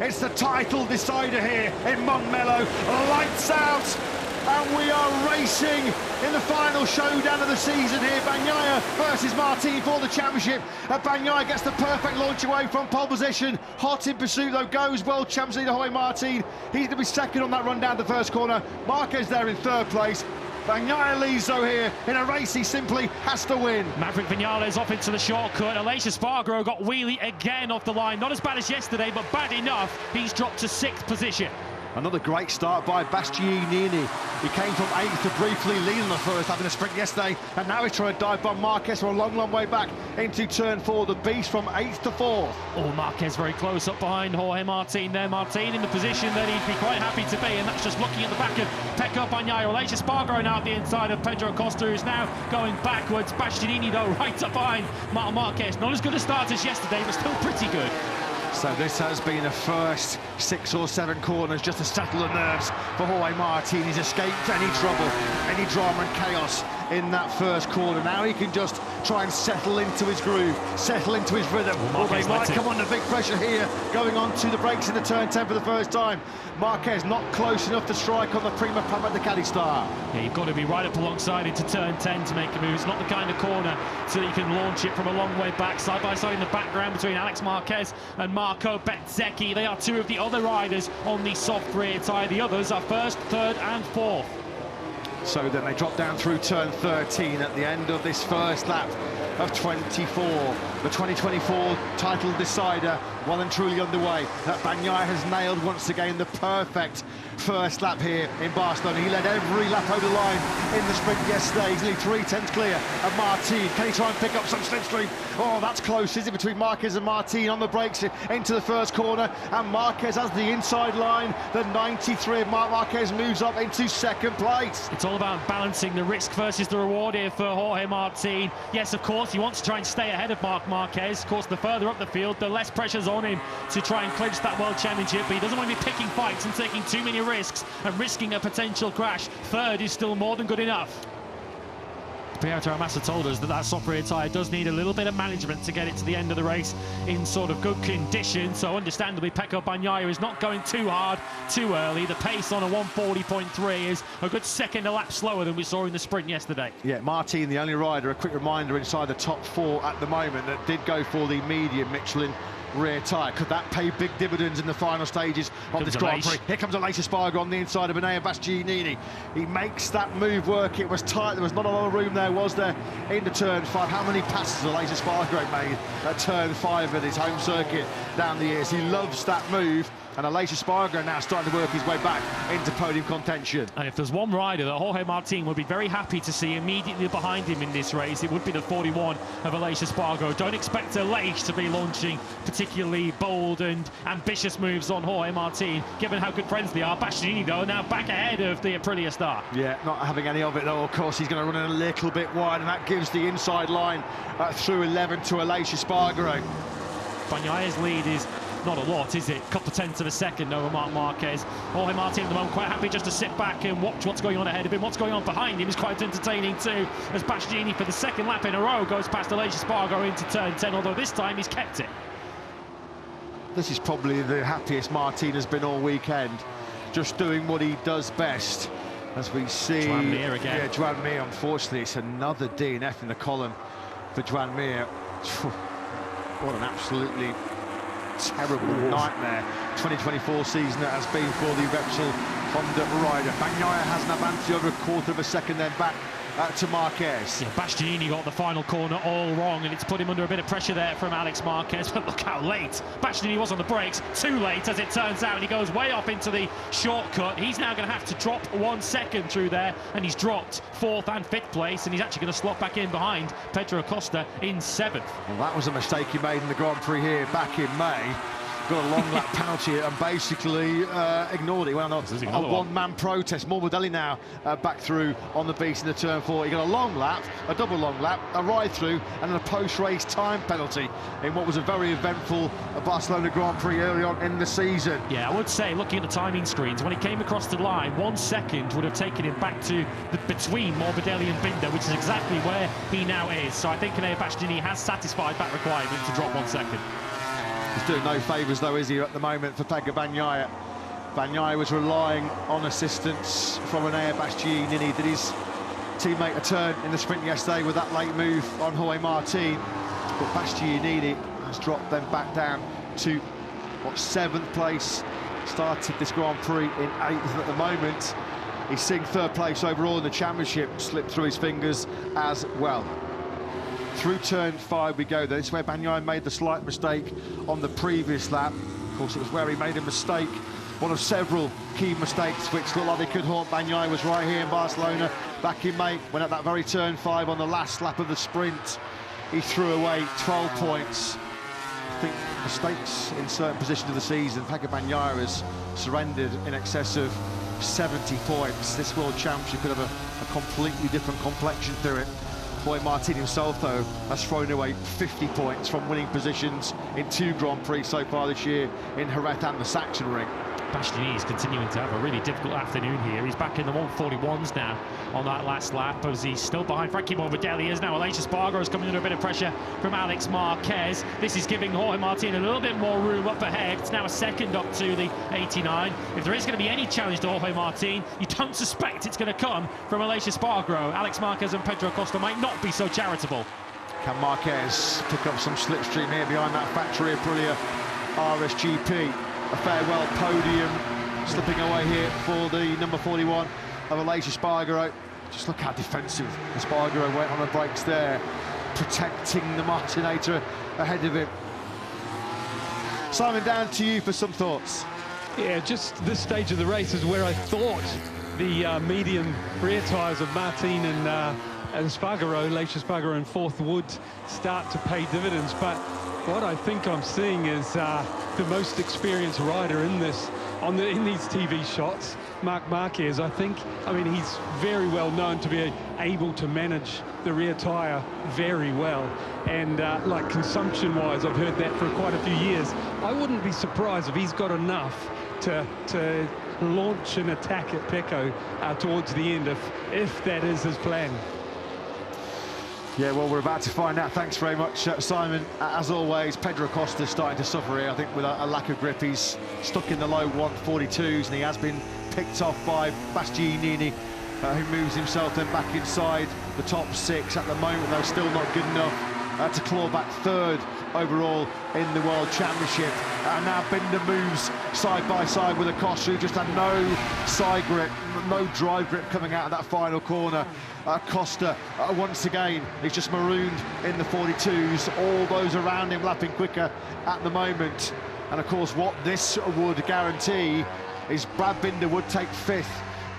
It's the title decider here in Montmello. Lights out, and we are racing in the final showdown of the season here. Bagnaia versus Martin for the championship. Bagnaia gets the perfect launch away from pole position. Hot in pursuit though goes world champs leader Jorge Martin. He's going to be second on that run down the first corner. Marquez there in third place. Bagnaia leads though here in a race he simply has to win. Maverick Vinales off into the shortcut. Aleix Espargaro got wheelie again off the line. Not as bad as yesterday, but bad enough. He's dropped to 6th position. Another great start by Bastianini. He came from 8th to briefly lead on the first, having a sprint yesterday, and now he's trying to dive by Marquez for a long way back into turn 4. The beast from 8th to 4th. Oh, Marquez very close up behind Jorge Martin there. Martin in the position that he'd be quite happy to be, and that's just looking at the back of Pecco Bagnaia. Aleix Espargaro now at the inside of Pedro Acosta, who's now going backwards. Bastianini, though, right up behind Marquez. Not as good a start as yesterday, but still pretty good. So this has been the first 6 or 7 corners just to settle the nerves for Jorge Martin. He's escaped any trouble, any drama and chaos in that first corner. Now he can just try and settle into his groove, settle into his rhythm. Well, they might come under big pressure here, going on to the brakes in the turn 10 for the first time. Marquez not close enough to strike on the Prima Papa Ducati star. Yeah, you've got to be right up alongside into turn 10 to make a move. It's not the kind of corner so that you can launch it from a long way back. Side by side in the background between Alex Marquez and Marco Bezzecchi. They are 2 of the other riders on the soft rear tyre. The others are 1st, 3rd and 4th. So then they drop down through turn 13 at the end of this first lap of 24. The 2024 title decider well and truly underway. That Bagnaia has nailed once again the perfect first lap here in Barcelona. He led every lap over the line in the sprint yesterday. He's nearly 3/10 clear of Martin. Can he try and pick up some slipstream? Oh, that's close, is it, between Marquez and Martin on the brakes into the first corner, and Marquez has the inside line. The 93 of Marquez moves up into 2nd place. It's all about balancing the risk versus the reward here for Jorge Martin. Yes, of course, he wants to try and stay ahead of Marquez. Of course, the further up the field, the less pressure's on him to try and clinch that World Championship, but he doesn't want to be picking fights and taking too many risks and risking a potential crash. 3rd is still more than good enough. Pietro Massa told us that that soft rear tyre does need a little bit of management to get it to the end of the race in sort of good condition. So understandably, Pecco Bagnaia is not going too hard too early. The pace on a 140.3 is a good second a lap slower than we saw in the sprint yesterday. Yeah, Martin, the only rider, a quick reminder, inside the top 4 at the moment that did go for the medium Michelin rear tyre. Could that pay big dividends in the final stages of this Grand Prix? Here comes Aleix Espargaro on the inside of Enea Bastianini. He makes that move work. It was tight. There was not a lot of room there, was there, into turn 5. How many passes Aleix Espargaro made at turn 5 at his home circuit down the years? He loves that move. And Aleix Espargaro now starting to work his way back into podium contention. And if there's one rider that Jorge Martin would be very happy to see immediately behind him in this race, it would be the 41 of Aleix Espargaro. Don't expect Aleix to be launching particularly bold and ambitious moves on Jorge Martin, given how good friends they are. Bastianini, though, now back ahead of the Aprilia star. Yeah, not having any of it, though. Of course, he's going to run in a little bit wide, and that gives the inside line through 11 to Aleix Espargaro. Bagnaia's lead is not a lot, is it? A couple of tenths of a second over Marc Marquez. Jorge Martin at the moment quite happy just to sit back and watch what's going on ahead of him. What's going on behind him is quite entertaining too, as Bastianini for the 2nd lap in a row goes past Aleix Espargaro into turn 10, although this time he's kept it. This is probably the happiest Martin has been all weekend, just doing what he does best. As we see, Joan Mir again. Yeah, Joan Mir, unfortunately, it's another DNF in the column for Joan Mir. What an absolutely terrible nightmare 2024 season that has been for the Repsol Honda rider. Bagnaia has an advantage over a 1/4 of a second then back to Marquez. Yeah, Bastianini got the final corner all wrong, and it's put him under a bit of pressure there from Alex Marquez. But look how late Bastianini was on the brakes. Too late, as it turns out, and he goes way off into the shortcut. He's now going to have to drop 1 second through there, and he's dropped 4th and 5th place, and he's actually going to slot back in behind Pedro Acosta in 7th. Well, that was a mistake he made in the Grand Prix here back in May. Got a long lap penalty and basically ignored it. Well, not a one-man protest. Morbidelli now back through on the beast in the turn 4. He got a long lap, a double long lap, a ride-through, and then a post-race time penalty in what was a very eventful Barcelona Grand Prix early on in the season. Yeah, I would say, looking at the timing screens, when he came across the line, 1 second would have taken him back to between Morbidelli and Binder, which is exactly where he now is. So I think Enea Bastianini has satisfied that requirement to drop 1 second. He's doing no favours though, is he, at the moment for Pecco Bagnaia. Bagnaia was relying on assistance from Enea Bastianini. Did his teammate a turn in the sprint yesterday with that late move on Jorge Martin, but Bastianini has dropped them back down to, what, 7th place. Started this Grand Prix in 8th at the moment. He's seeing 3rd place overall in the championship slip through his fingers as well. Through turn 5 we go. This is where Bagnaia made the slight mistake on the previous lap. Of course, it was where he made a mistake, one of several key mistakes which looked like they could haunt Bagnaia, was right here in Barcelona back in May, when at that very turn 5 on the last lap of the sprint, he threw away 12 points. I think mistakes in certain positions of the season, Pecco Bagnaia has surrendered in excess of 70 points. This World Championship could have a completely different complexion to it. Jorge Martin himself, though, has thrown away 50 points from winning positions in 2 Grand Prix so far this year, in Jerez and the Sachsenring. Bastianini is continuing to have a really difficult afternoon here. He's back in the 141s now on that last lap, as he's still behind Frankie Morbidelli. Is now Aleix Espargaro is coming under a bit of pressure from Alex Marquez. This is giving Jorge Martin a little bit more room up ahead. It's now a second up to the 89. If there is going to be any challenge to Jorge Martin, you don't suspect it's going to come from Aleix Espargaro. Alex Marquez and Pedro Acosta might not be so charitable. Can Marquez pick up some slipstream here behind that Factory Aprilia RSGP? A farewell podium slipping away here for the number 41 of Aleix Espargaro. Just look how defensive Espargaro went on the brakes there, protecting the Martinator ahead of him. Simon, down to you for some thoughts. Yeah, just this stage of the race is where I thought the medium rear tyres of Martin and Espargaro, Aleix Espargaro in 4th, would start to pay dividends. But what I think I'm seeing is the most experienced rider in this, in these TV shots, Marc Marquez. I mean, he's very well known to be able to manage the rear tyre very well. And like consumption-wise, I've heard that for quite a few years. I wouldn't be surprised if he's got enough to launch an attack at Pecco towards the end, if that is his plan. Yeah, well, we're about to find out. Thanks very much, Simon. As always, Pedro Acosta starting to suffer here, I think, with a lack of grip. He's stuck in the low 142s, and he has been picked off by Bastianini, who moves himself then back inside the top 6 at the moment, though still not good enough to claw back 3rd overall in the World Championship. And now Binder moves side by side with Acosta, who just had no side grip, no drive grip coming out of that final corner. Acosta, once again, he's just marooned in the 42s. All those around him lapping quicker at the moment. And of course, what this would guarantee is Brad Binder would take 5th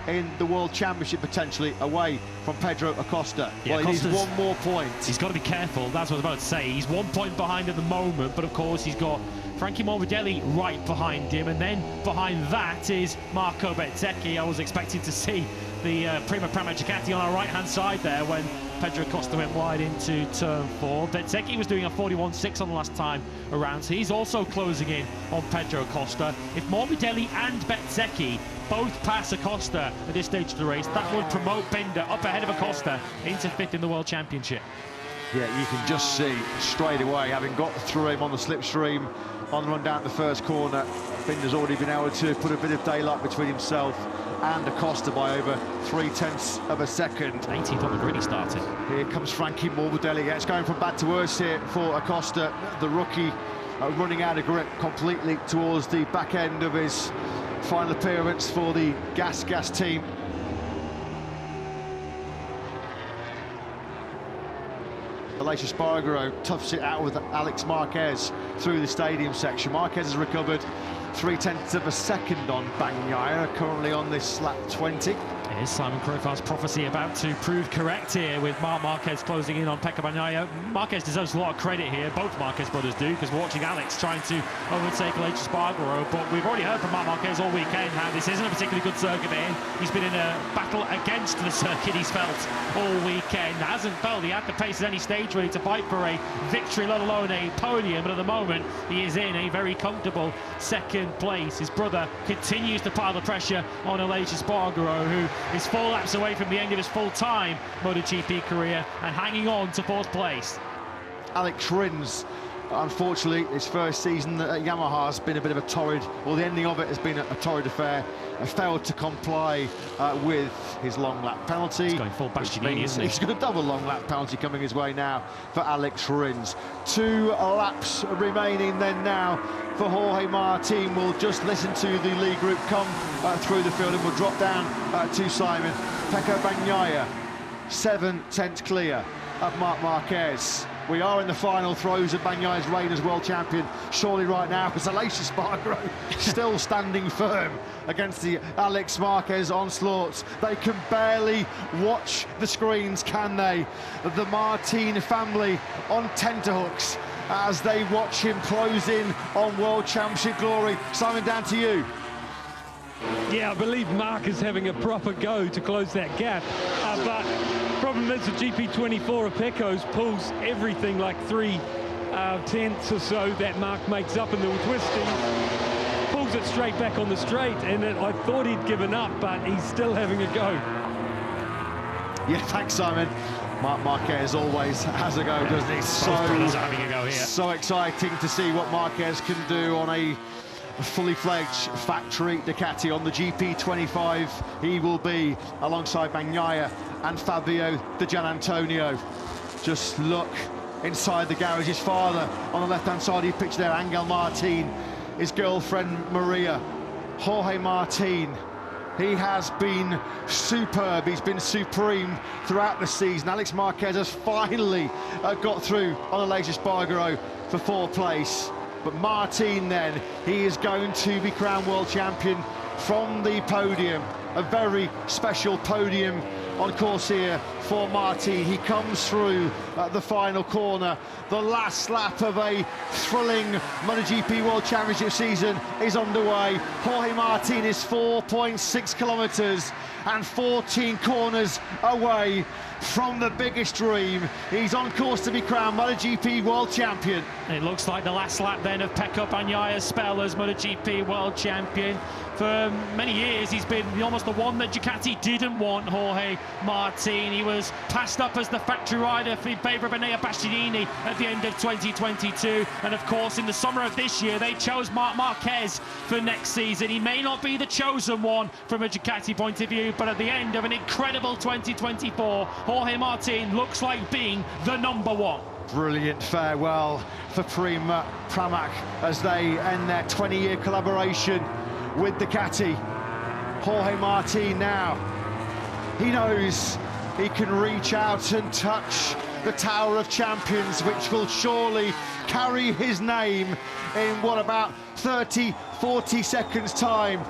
in the World Championship, potentially, away from Pedro Acosta. Yeah, well, he needs 1 more point. He's got to be careful, that's what I was about to say. He's 1 point behind at the moment, but of course he's got Frankie Morbidelli right behind him, and then behind that is Marco Bezzecchi. I was expecting to see the Prima Prama Ducati on our right-hand side there when Pedro Acosta went wide into turn 4. Bezzecchi was doing a 41.6 on the last time around, so he's also closing in on Pedro Acosta. If Morbidelli and Bezzecchi both pass Acosta at this stage of the race, that would promote Binder up ahead of Acosta into 5th in the World Championship. Yeah, you can just see straight away, having got through him on the slipstream on the run down the first corner, Binder's already been able to put a bit of daylight between himself and Acosta by over 0.3 of a second. 18th on the grid he started. Here comes Frankie Morbidelli. Yeah, it's going from bad to worse here for Acosta, the rookie, running out of grip completely towards the back end of his final appearance for the Gas team. Aleix Espargaro toughs it out with Alex Marquez through the stadium section. Marquez has recovered 0.3 of a second on Bagnaia, currently on this lap 20. Is Simon Crowfar's prophecy about to prove correct here, with Marc Marquez closing in on Pecco Bagnaia? Marquez deserves a lot of credit here, both Marquez brothers do, because we're watching Alex trying to overtake Aleix Espargaro, but we've already heard from Marc Marquez all weekend how this isn't a particularly good circuit for him. He's been in a battle against the circuit, he's felt, all weekend. Hasn't felt he had the pace at any stage really to fight for a victory, let alone a podium, but at the moment he is in a very comfortable 2nd place. His brother continues to pile the pressure on Aleix Espargaro, who is 4 laps away from the end of his full-time MotoGP career and hanging on to 4th place. Alex Rins Unfortunately, his first season at Yamaha has been a bit of a torrid, or the ending of it has been a torrid affair. Failed to comply with his long lap penalty. He's going full Bastianini, isn't he? He's got a double long lap penalty coming his way now for Alex Rins. 2 laps remaining then now for Jorge Martin. We'll just listen to the lead group come through the field, and we'll drop down to Simon. Pecco Bagnaia, 7/10 clear of Marc Marquez. We are in the final throes of Bagnaia's reign as world champion. Surely right now, as Aleix Espargaro still standing firm against the Alex Marquez onslaughts. They can barely watch the screens, can they? The Martin family on tenterhooks as they watch him close in on World Championship glory. Simon, down to you. Yeah, I believe Marc is having a proper go to close that gap, but problem is the GP24 of Pecco's pulls everything like 3/10 or so that Marc makes up in the twisting, pulls it straight back on the straight, and I thought he'd given up, but he's still having a go. Yeah, thanks, Simon. Marc Marquez always has a go, doesn't he? Both brothers are having a go here. So exciting to see what Marquez can do on a fully fledged factory Ducati. On the GP25 he will be alongside Bagnaia and Fabio Di Gianantonio. Just look inside the garage. His father on the left hand side of your picture there, Angel Martin, his girlfriend Maria. Jorge Martin, he has been superb, he's been supreme throughout the season. Alex Marquez has finally got through on Aleix Espargaro for 4th place. But Martin then, he is going to be crowned world champion from the podium. A very special podium on course here for Martin. He comes through at the final corner. The last lap of a thrilling MotoGP World Championship season is underway. Jorge Martin is 4.6 kilometres and 14 corners away from the biggest dream. He's on course to be crowned MotoGP World Champion. It looks like the last lap then of Pecco Bagnaia's spell as MotoGP World Champion. For many years he's been almost the one that Ducati didn't want, Jorge Martin. He was passed up as the factory rider in favour of Enea Bastianini at the end of 2022, and of course in the summer of this year they chose Marc Marquez for next season. He may not be the chosen one from a Ducati point of view, but at the end of an incredible 2024, Jorge Martin looks like being the #1. Brilliant farewell for Prima Pramac as they end their 20-year collaboration with Ducati. Jorge Martin now, he knows he can reach out and touch the Tower of Champions, which will surely carry his name in what, about 30-40 seconds time.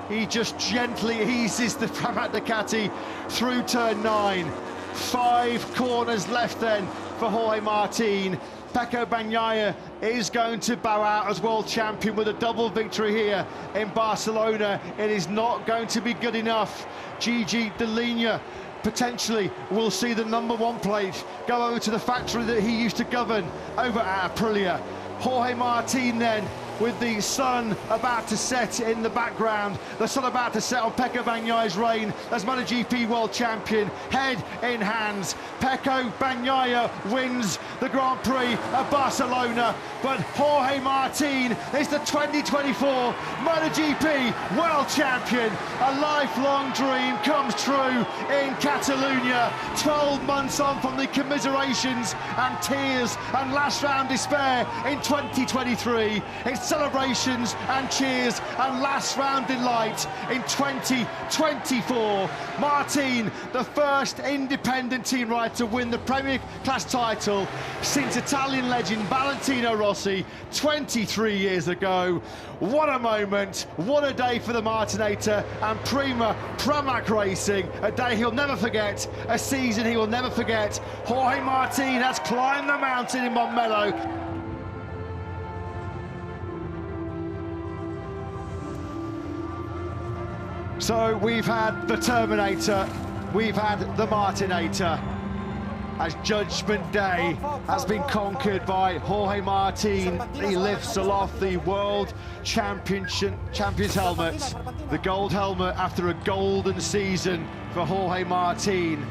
He just gently eases the Pramac Ducati through turn 9. 5 corners left then for Jorge Martin. Pecco Bagnaia is going to bow out as world champion with a double victory here in Barcelona. It is not going to be good enough. Gigi Dall'Igna potentially will see the #1 plate go over to the factory that he used to govern over at Aprilia. Jorge Martin then, with the sun about to set in the background, the sun about to set on Pecco Bagnaia's reign as MotoGP World Champion, head in hands. Pecco Bagnaia wins the Grand Prix of Barcelona, but Jorge Martin is the 2024 MotoGP World Champion. A lifelong dream comes true in Catalonia. 12 months on from the commiserations and tears and last round despair in 2023. It's celebrations and cheers and last round delight in 2024. Martin, the first independent team rider to win the Premier Class title since Italian legend Valentino Rossi 23 years ago. What a moment, what a day for the Martinator and Prima Pramac Racing. A day he'll never forget, a season he will never forget. Jorge Martin has climbed the mountain in Montmello. So we've had the Terminator, we've had the Martinator, as Judgement Day has been conquered by Jorge Martin. He lifts aloft the World Champion's helmet, the gold helmet after a golden season for Jorge Martin.